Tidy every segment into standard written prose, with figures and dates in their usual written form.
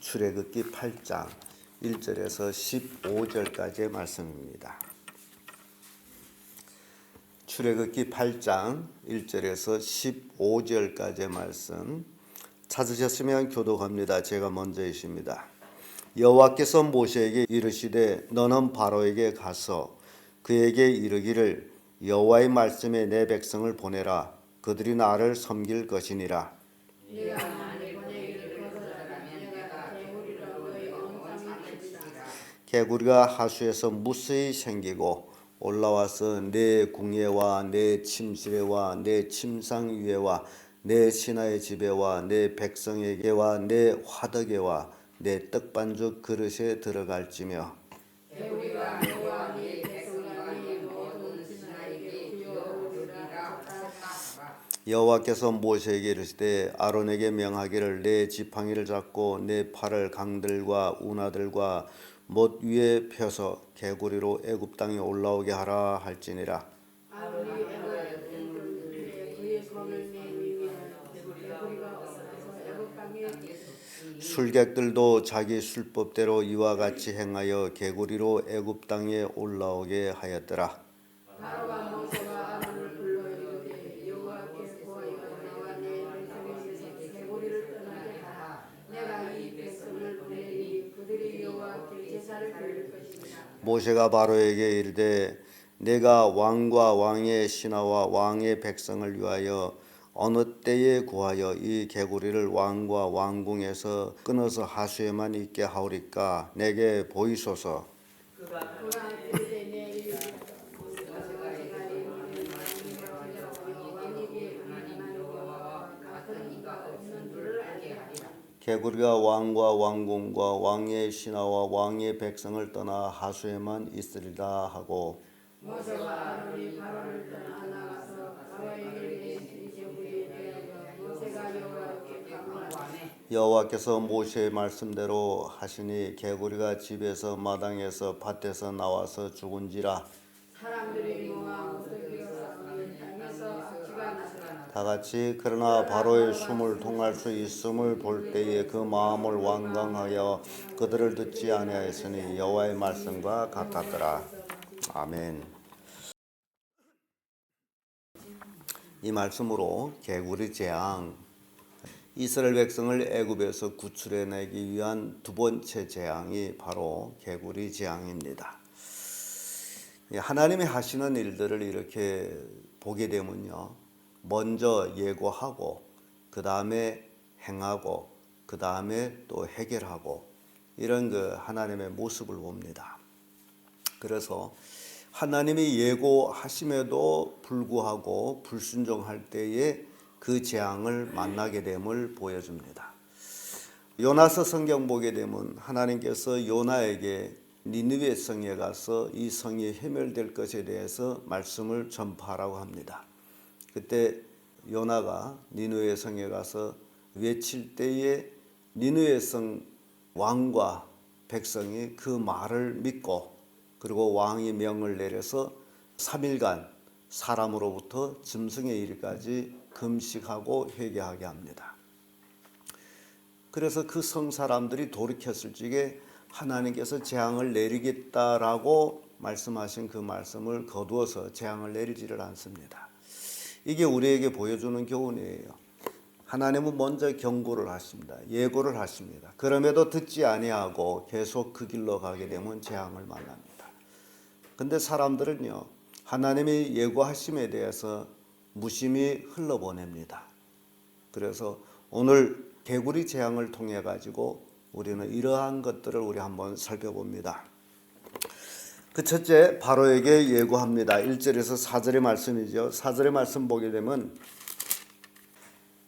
출애굽기 8장 1절에서 15절까지의 말씀입니다. 출애굽기 8장 1절에서 15절까지의 말씀 찾으셨으면 교독합니다. 제가 먼저 있습니다. 여호와께서 모세에게 이르시되 너는 바로에게 가서 그에게 이르기를 여호와의 말씀에 내 백성을 보내라. 그들이 나를 섬길 것이니라. 개구리가 하수에서 무수히 생기고 올라와서 내 궁예와 내 침실에와 내 침상 위에와 내 신하의 집에와 내 백성에게와 내 화덕에와 내 떡반죽 그릇에 들어갈지며 여호와께서 모세에게 이르시되 아론에게 명하기를 내 지팡이를 잡고 내 팔을 강들과 운하들과 못 위에 펴서 개구리로 애굽 땅에 올라오게 하라 할지니라. 술객들도 자기 술법대로 이와 같이 행하여 개구리로 애굽 땅에 올라오게 하였더라. 모세가 바로에게 이르되 내가 왕과 왕의 신하와 왕의 백성을 위하여 어느 때에 구하여 이 개구리를 왕과 왕궁에서 끊어서 하수에만 있게 하오리까 내게 보이소서. 개구리가 왕과 왕궁과 왕의 신하와 왕의 백성을 떠나 하수에만 있으리라 하고 모세와 아론이 바로를 떠나 나가서 바로에게 이르시되 개구리에 대하여 모세가 여호와께 간구하니 여호와께서 모세의 말씀대로 하시니 개구리가 집에서 마당에서 밭에서 나와서 죽은지라. 사람들이 모아 다같이 그러나 바로의 숨을 통할 수 있음을 볼 때에 그 마음을 완강하여 그들을 듣지 아니하였으니 여호와의 말씀과 같았더라. 아멘. 이 말씀으로 개구리 재앙, 이스라엘 백성을 애굽에서 구출해내기 위한 두 번째 재앙이 바로 개구리 재앙입니다. 하나님이 하시는 일들을 이렇게 보게 되면요, 먼저 예고하고 그 다음에 행하고 그 다음에 또 해결하고 이런 그 하나님의 모습을 봅니다. 그래서 하나님이 예고하심에도 불구하고 불순종할 때에 그 재앙을 만나게 됨을 보여줍니다. 요나서 성경 보게 되면 하나님께서 요나에게 니느웨 성에 가서 이 성이 해멸될 것에 대해서 말씀을 전파하라고 합니다. 그때 요나가 니느웨 성에 가서 외칠 때에 니느웨 성 왕과 백성이 그 말을 믿고 그리고 왕이 명을 내려서 3일간 사람으로부터 짐승에 이르기까지 금식하고 회개하게 합니다. 그래서 그 성 사람들이 돌이켰을 적에 하나님께서 재앙을 내리겠다라고 말씀하신 그 말씀을 거두어서 재앙을 내리지를 않습니다. 이게 우리에게 보여주는 교훈이에요. 하나님은 먼저 경고를 하십니다. 예고를 하십니다. 그럼에도 듣지 아니하고 계속 그 길로 가게 되면 재앙을 만납니다. 근데 사람들은요, 하나님이 예고하심에 대해서 무심히 흘러보냅니다. 그래서 오늘 개구리 재앙을 통해 가지고 우리는 이러한 것들을 우리 한번 살펴봅니다. 그 첫째, 바로에게 예고합니다. 1절에서 4절의 말씀이죠. 4절의 말씀 보게 되면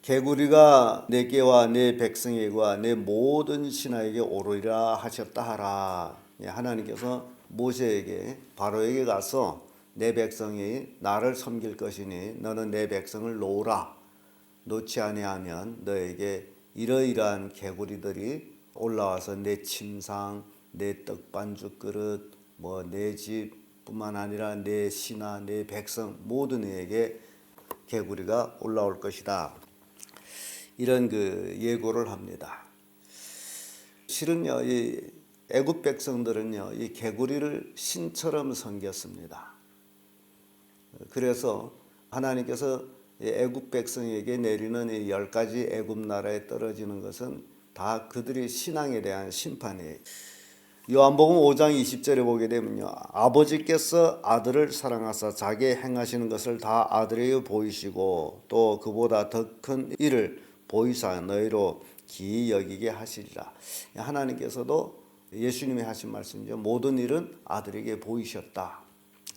개구리가 내게와 내 백성에게와 내 모든 신하에게 오르리라 하셨다 하라. 하나님께서 모세에게 바로에게 가서 내 백성이 나를 섬길 것이니 너는 내 백성을 놓으라. 놓지 아니하면 너에게 이러이러한 개구리들이 올라와서 내 침상, 내 떡반죽 그릇, 내 집뿐만 아니라 내 신하, 내 백성 모든 이에게 개구리가 올라올 것이다. 이런 그 예고를 합니다. 실은요, 이 애굽 백성들은요, 이 개구리를 신처럼 섬겼습니다. 그래서 하나님께서 애굽 백성에게 내리는 이 10가지 애굽 나라에 떨어지는 것은 다 그들의 신앙에 대한 심판이에요. 요한복음 5장 20절에 보게 되면요, 아버지께서 아들을 사랑하사 자기 행하시는 것을 다 아들에게 보이시고 또 그보다 더 큰 일을 보이사 너희로 기이 여기게 하시리라. 하나님께서도 예수님이 하신 말씀이죠. 모든 일은 아들에게 보이셨다.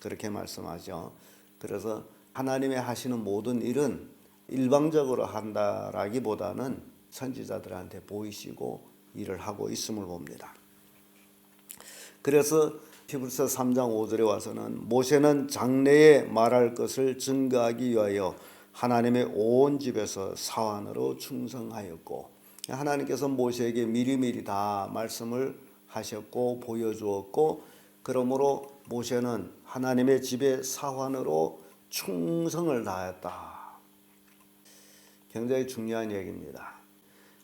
그렇게 말씀하죠. 그래서 하나님이 하시는 모든 일은 일방적으로 한다라기보다는 선지자들한테 보이시고 일을 하고 있음을 봅니다. 그래서 히브리서 3장 5절에 와서는 모세는 장래에 말할 것을 증거하기 위하여 하나님의 온 집에서 사환으로 충성하였고, 하나님께서 모세에게 미리미리 다 말씀을 하셨고 보여주었고, 그러므로 모세는 하나님의 집의 사환으로 충성을 다했다. 굉장히 중요한 얘기입니다.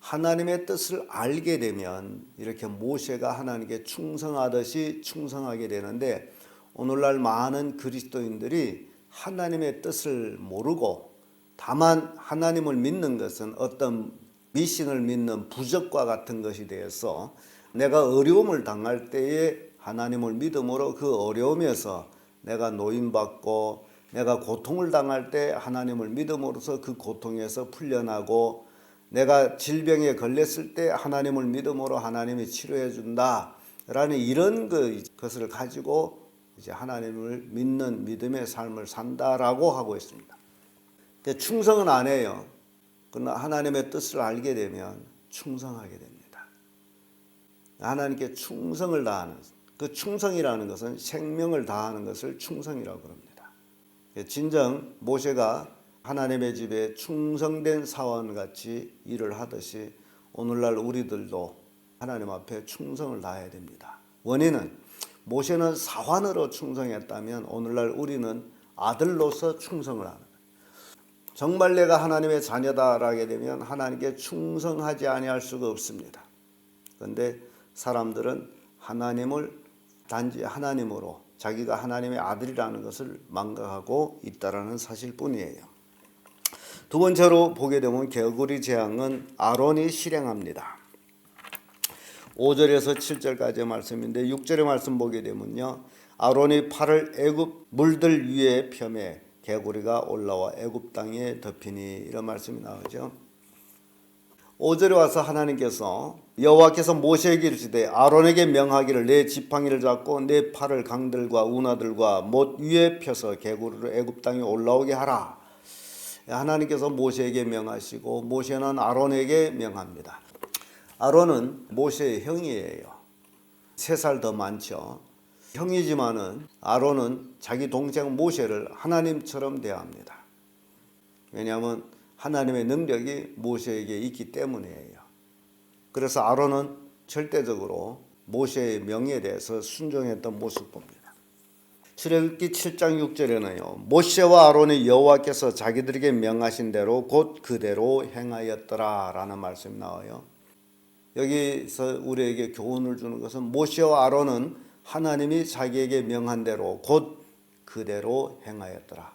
하나님의 뜻을 알게 되면 이렇게 모세가 하나님께 충성하듯이 충성하게 되는데, 오늘날 많은 그리스도인들이 하나님의 뜻을 모르고 다만 하나님을 믿는 것은 어떤 미신을 믿는 부적과 같은 것이 되어서 내가 어려움을 당할 때에 하나님을 믿음으로 그 어려움에서 내가 노임받고 내가 고통을 당할 때 하나님을 믿음으로써 그 고통에서 풀려나고 내가 질병에 걸렸을 때 하나님을 믿음으로 하나님이 치료해 준다라는 이런 것을 가지고 이제 하나님을 믿는 믿음의 삶을 산다라고 하고 있습니다. 근데 충성은 안 해요. 그러나 하나님의 뜻을 알게 되면 충성하게 됩니다. 하나님께 충성을 다하는, 그 충성이라는 것은 생명을 다하는 것을 충성이라고 합니다. 진정 모세가 하나님의 집에 충성된 사원같이 일을 하듯이 오늘날 우리들도 하나님 앞에 충성을 다해야 됩니다. 원인은 모세는 사환으로 충성했다면 오늘날 우리는 아들로서 충성을 하는 거예요. 정말 내가 하나님의 자녀다라게 되면 하나님께 충성하지 아니할 수가 없습니다. 그런데 사람들은 하나님을 단지 하나님으로 자기가 하나님의 아들이라는 것을 망각하고 있다라는 사실뿐이에요. 두 번째로 보게 되면 개구리 재앙은 아론이 실행합니다. 5절에서 7절까지의 말씀인데 6절의 말씀 보게 되면요, 아론이 팔을 애굽 물들 위에 펴매 개구리가 올라와 애굽 땅에 덮이니, 이런 말씀이 나오죠. 5절에 와서 하나님께서 여호와께서 모세에게 이르시되 아론에게 명하기를 내 지팡이를 잡고 내 팔을 강들과 운하들과 못 위에 펴서 개구리를 애굽 땅에 올라오게 하라. 하나님께서 모세에게 명하시고 모세는 아론에게 명합니다. 아론은 모세의 형이에요. 3살 더 많죠. 형이지만은 아론은 자기 동생 모세를 하나님처럼 대합니다. 왜냐하면 하나님의 능력이 모세에게 있기 때문이에요. 그래서 아론은 절대적으로 모세의 명에 대해서 순종했던 모습 봅니다. 출애굽기 7장 6절에는요, 모세와 아론이 여호와께서 자기들에게 명하신 대로 곧 그대로 행하였더라 라는 말씀이 나와요. 여기서 우리에게 교훈을 주는 것은 모세와 아론은 하나님이 자기에게 명한 대로 곧 그대로 행하였더라.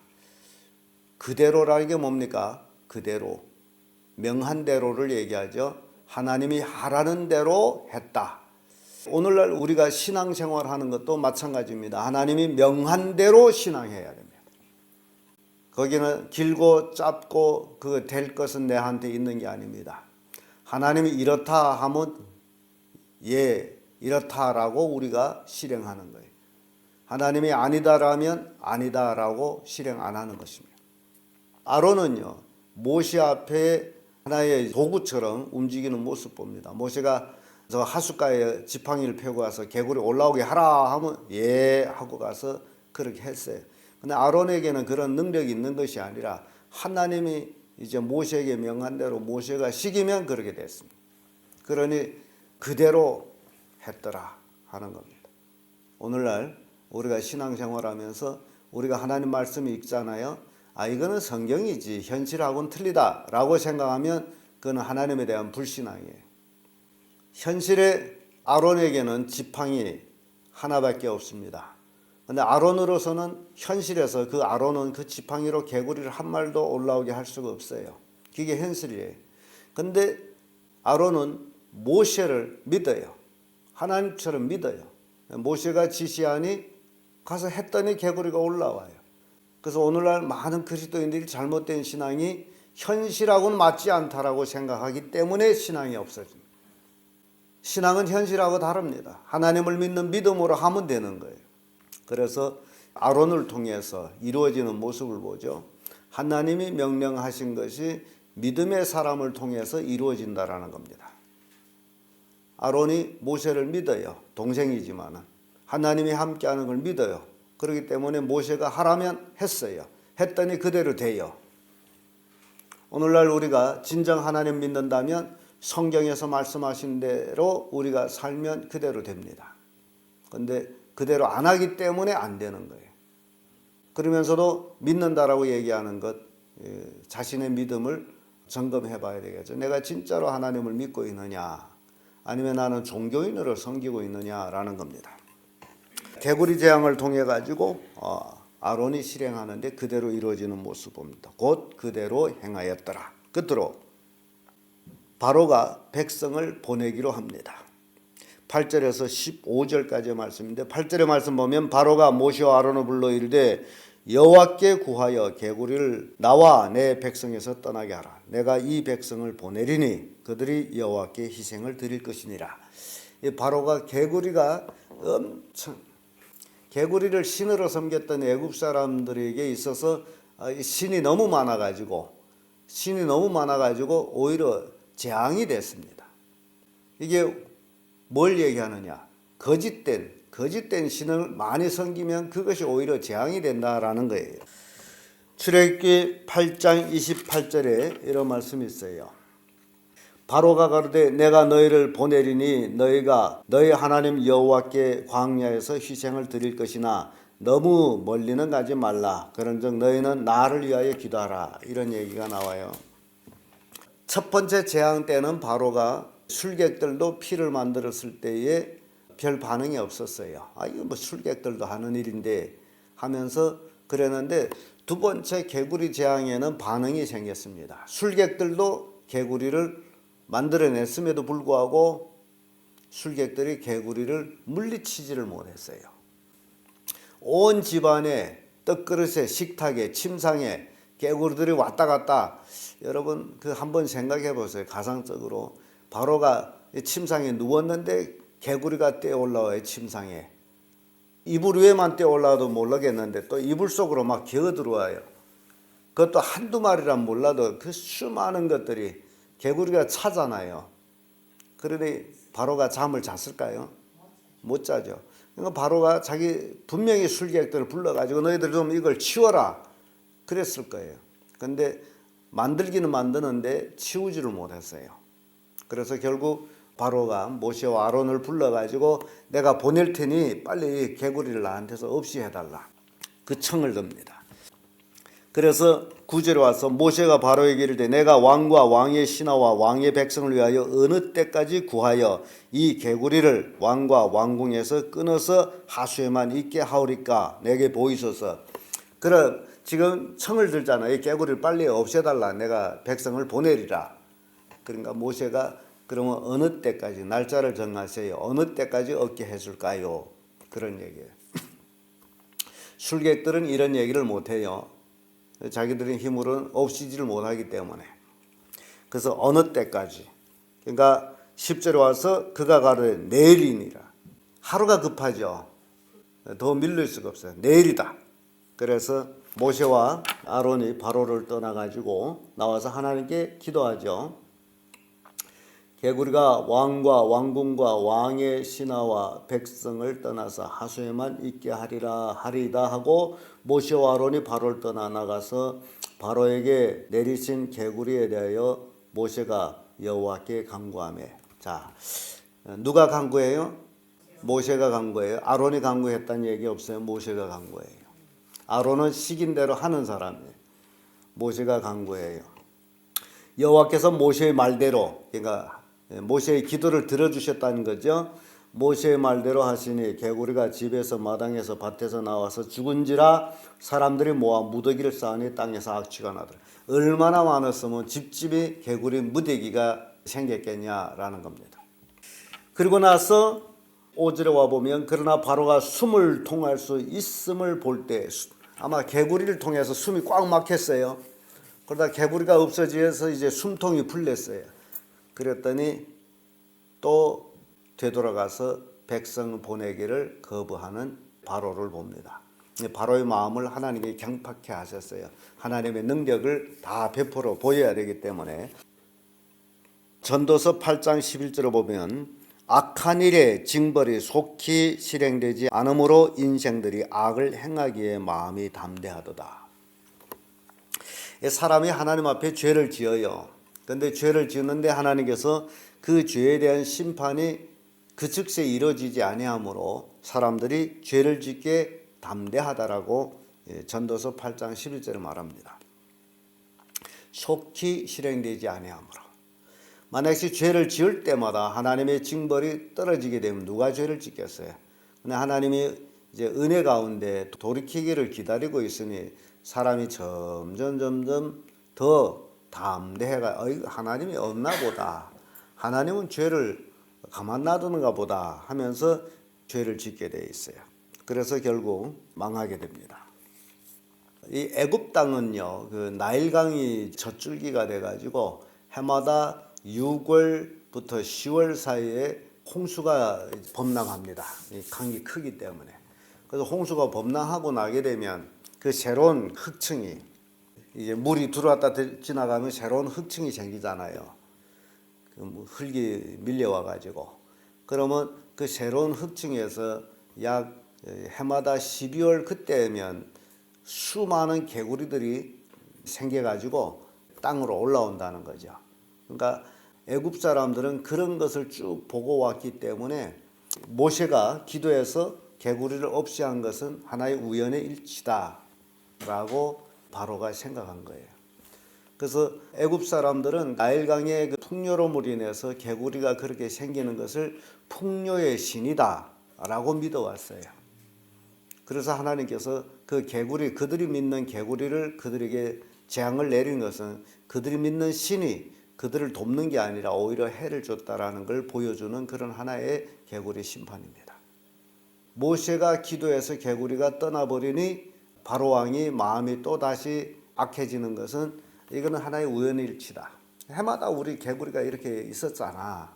그대로라는 게 뭡니까? 그대로, 명한 대로를 얘기하죠. 하나님이 하라는 대로 했다. 오늘날 우리가 신앙생활하는 것도 마찬가지입니다. 하나님이 명한 대로 신앙해야 됩니다. 거기는 길고 짧고 그 될 것은 내한테 있는 게 아닙니다. 하나님이 이렇다 하면 예, 이렇다라고 우리가 실행하는 거예요. 하나님이 아니다라면 아니다라고 실행 안 하는 것입니다. 아론은요, 모세 앞에 하나의 도구처럼 움직이는 모습 봅니다. 모세가 저 하숫가에 지팡이를 펴고 와서 개구리 올라오게 하라 하면 예 하고 가서 그렇게 했어요. 근데 아론에게는 그런 능력이 있는 것이 아니라 하나님이 이제 모세에게 명한 대로 모세가 시키면 그렇게 됐습니다. 그러니 그대로 했더라 하는 겁니다. 오늘날 우리가 신앙생활하면서 우리가 하나님 말씀을 읽잖아요. 아, 이거는 성경이지 현실하고는 틀리다라고 생각하면 그건 하나님에 대한 불신앙이에요. 현실에 아론에게는 지팡이 하나밖에 없습니다. 근데 아론으로서는 현실에서 그 아론은 그 지팡이로 개구리를 한 마리도 올라오게 할 수가 없어요. 그게 현실이에요. 근데 아론은 모세를 믿어요. 하나님처럼 믿어요. 모세가 지시하니 가서 했더니 개구리가 올라와요. 그래서 오늘날 많은 그리스도인들이 잘못된 신앙이 현실하고는 맞지 않다라고 생각하기 때문에 신앙이 없어집니다. 신앙은 현실하고 다릅니다. 하나님을 믿는 믿음으로 하면 되는 거예요. 그래서 아론을 통해서 이루어지는 모습을 보죠. 하나님이 명령하신 것이 믿음의 사람을 통해서 이루어진다라는 겁니다. 아론이 모세를 믿어요. 동생이지만 하나님이 함께하는 걸 믿어요. 그렇기 때문에 모세가 하라면 했어요. 했더니 그대로 돼요. 오늘날 우리가 진정 하나님 믿는다면 성경에서 말씀하신 대로 우리가 살면 그대로 됩니다. 그런데 그대로 안 하기 때문에 안 되는 거예요. 그러면서도 믿는다라고 얘기하는 것, 자신의 믿음을 점검해 봐야 되겠죠. 내가 진짜로 하나님을 믿고 있느냐, 아니면 나는 종교인으로 섬기고 있느냐라는 겁니다. 개구리 재앙을 통해 가지고 아론이 실행하는데 그대로 이루어지는 모습 봅니다. 곧 그대로 행하였더라. 끝으로 바로가 백성을 보내기로 합니다. 8절에서 15절까지의 말씀인데 8절의 말씀 보면 바로가 모세와 아론을 불러 이르되 여호와께 구하여 개구리를 나와 내 백성에서 떠나게 하라. 내가 이 백성을 보내리니 그들이 여호와께 희생을 드릴 것이니라. 이 바로가 개구리를 신으로 섬겼던 애굽 사람들에게 있어서 신이 너무 많아가지고 오히려 재앙이 됐습니다. 이게 뭘 얘기하느냐? 거짓된 신을 많이 섬기면 그것이 오히려 재앙이 된다라는 거예요. 출애굽기 8장 28절에 이런 말씀이 있어요. 바로가 가로되 내가 너희를 보내리니 너희가 너희 하나님 여호와께 광야에서 희생을 드릴 것이나 너무 멀리는 가지 말라. 그런즉 너희는 나를 위하여 기도하라. 이런 얘기가 나와요. 첫 번째 재앙 때는 바로가 술객들도 피를 만들었을 때에 별 반응이 없었어요. 이거 뭐 술객들도 하는 일인데 하면서 그랬는데 두 번째 개구리 재앙에는 반응이 생겼습니다. 술객들도 개구리를 만들어냈음에도 불구하고 술객들이 개구리를 물리치지를 못했어요. 온 집안에 떡그릇에 식탁에 침상에 개구리들이 왔다 갔다. 여러분 그 한번 생각해 보세요. 가상적으로 바로가 침상에 누웠는데 개구리가 뛰어 올라와요. 침상에 이불 위에만 뛰어 올라와도 모르겠는데 또 이불 속으로 막 기어 들어와요. 그것도 한두 마리란 몰라도 그 수많은 것들이 개구리가 차잖아요. 그러니 바로가 잠을 잤을까요? 못 자죠. 그러니까 바로가 자기 분명히 술객들을 불러가지고 너희들 좀 이걸 치워라 그랬을 거예요. 근데 만들기는 만드는데 치우지를 못했어요. 그래서 결국 바로가 모세와 아론을 불러가지고 내가 보낼 테니 빨리 개구리를 나한테서 없이 해달라. 그 청을 듭니다. 그래서 9절에 와서 모세가 바로에게 이르되 내가 왕과 왕의 신하와 왕의 백성을 위하여 어느 때까지 구하여 이 개구리를 왕과 왕궁에서 끊어서 하수에만 있게 하오리까 내게 보이소서. 그럼 지금 청을 들잖아요. 이 개구리를 빨리 없애달라. 내가 백성을 보내리라. 그러니까 모세가 그러면 어느 때까지 날짜를 정하세요. 어느 때까지 얻게 해줄까요? 그런 얘기예요. 술객들은 이런 얘기를 못해요. 자기들의 힘으로는 없이지를 못하기 때문에. 그래서 어느 때까지. 그러니까 10절에 와서 그가 가로되 내일이니라. 하루가 급하죠. 더 밀릴 수가 없어요. 내일이다. 그래서 모세와 아론이 바로를 떠나가지고 나와서 하나님께 기도하죠. 개구리가 왕과 왕궁과 왕의 신하와 백성을 떠나서 하수에만 있게 하리이다 하고 모세와 아론이 바로를 떠나 나가서 바로에게 내리신 개구리에 대하여 모세가 여호와께 간구하며. 자, 누가 간구해요? 모세가 간구해요. 아론이 간구했다는 얘기 없어요. 모세가 간구해요. 아론은 시킨 대로 하는 사람이에요. 모세가 간구해요. 여호와께서 모세의 말대로, 그러니까 모세의 기도를 들어주셨다는 거죠. 모세의 말대로 하시니 개구리가 집에서 마당에서 밭에서 나와서 죽은지라 사람들이 모아 무더기를 쌓으니 땅에서 악취가 나더라. 얼마나 많았으면 집집이 개구리 무더기가 생겼겠냐라는 겁니다. 그리고 나서 5절에 와보면 그러나 바로가 숨을 통할 수 있음을 볼 때 아마 개구리를 통해서 숨이 꽉 막혔어요. 그러다 개구리가 없어지면서 이제 숨통이 풀렸어요. 그랬더니 또 되돌아가서 백성 보내기를 거부하는 바로를 봅니다. 바로의 마음을 하나님이 경팍해 하셨어요. 하나님의 능력을 다 베풀어 보여야 되기 때문에. 전도서 8장 11절을 보면 악한 일의 징벌이 속히 실행되지 않으므로 인생들이 악을 행하기에 마음이 담대하도다. 사람이 하나님 앞에 죄를 지어요. 그런데 죄를 지었는데 하나님께서 그 죄에 대한 심판이 그 즉시 이루어지지 아니하므로 사람들이 죄를 짓게 담대하다라고 전도서 8장 11절에 말합니다. 속히 실행되지 아니하므로. 만약에 죄를 지을 때마다 하나님의 징벌이 떨어지게 되면 누가 죄를 짓겠어요? 근데 하나님이 이제 은혜 가운데 돌이키기를 기다리고 있으니 사람이 점점 더 담대해가 하나님이 없나 보다. 하나님은 죄를 가만 놔두는가 보다 하면서 죄를 짓게 돼 있어요. 그래서 결국 망하게 됩니다. 이 애굽 땅은요, 그 나일강이 젖줄기가 돼가지고 해마다 6월부터 10월 사이에 홍수가 범람합니다. 이 강이 크기 때문에. 그래서 홍수가 범람하고 나게 되면 그 새로운 흙층이 이제 물이 들어왔다 지나가면 새로운 흙층이 생기잖아요. 그 흙이 밀려와 가지고 그러면 그 새로운 흙층에서 약 해마다 12월 그때면 수많은 개구리들이 생겨 가지고 땅으로 올라온다는 거죠. 그러니까 애굽 사람들은 그런 것을 쭉 보고 왔기 때문에 모세가 기도해서 개구리를 없이 한 것은 하나의 우연의 일치다라고 바로가 생각한 거예요. 그래서 애굽 사람들은 나일강의 그 풍요로움으로 인해서 개구리가 그렇게 생기는 것을 풍요의 신이다라고 믿어왔어요. 그래서 하나님께서 그 개구리, 그들이 믿는 개구리를 그들에게 재앙을 내린 것은 그들이 믿는 신이 그들을 돕는 게 아니라 오히려 해를 줬다라는 걸 보여주는 그런 하나의 개구리 심판입니다. 모세가 기도해서 개구리가 떠나버리니 바로 왕이 마음이 또다시 악해지는 것은 이거는 하나의 우연일치다. 해마다 우리 개구리가 이렇게 있었잖아.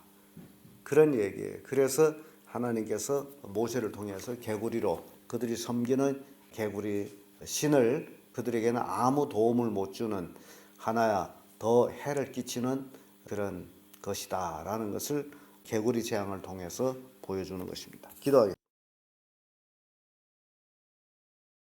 그런 얘기예요. 그래서 하나님께서 모세를 통해서 개구리로 그들이 섬기는 개구리 신을 그들에게는 아무 도움을 못 주는 하나야 더 해를 끼치는 그런 것이다라는 것을 개구리 재앙을 통해서 보여주는 것입니다. 기도하겠습니다.